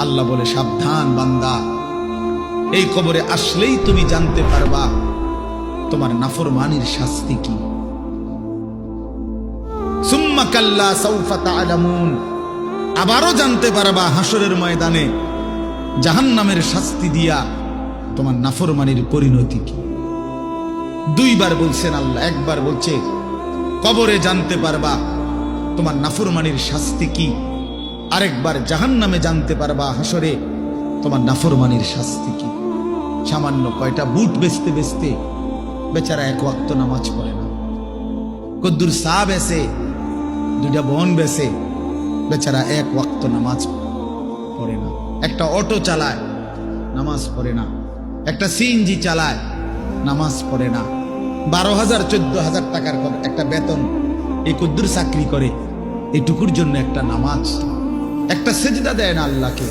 আল্লাহ বলে, সাবধান বান্দা, এই কবরে আসলেই তুমি জানতে পারবা তোমার নাফরমানির শাস্তি কি। সুম্মা কাল্লা সাউফা তা'লামুন, আবারও জানতে পারবা হাসরের ময়দানে জাহান্নামের শাস্তি দিয়া তোমার নাফরমানির পরিণতি কি। দুইবার বলছেন আল্লাহ, একবার বলছে কবরে জানতে পারবা তোমার নাফরমানির শাস্তি কি, আরেকবার জাহান্নামে জানতে পারবা হাসরে তোমার নাফরমানির শাস্তি কি। সামান্য কয়টা বুট বেচতে বেচতে বেচারা এক ওয়াক্ত নামাজ পড়ে না, কদ্দুর চা বেচে, দুইটা বন বেচে, বেচারা এক ওয়াক্ত নামাজ পড়ে না। একটা অটো চালায়, নামাজ পড়ে না। একটা সিএনজি চালায়, নামাজ পড়ে না। 12,000 14,000 টাকার একটা বেতন, এই কদ্দুর চাকরি করে, এটুকুর জন্য একটা নামাজ, একটা সেজদা দেয় না আল্লাহকে।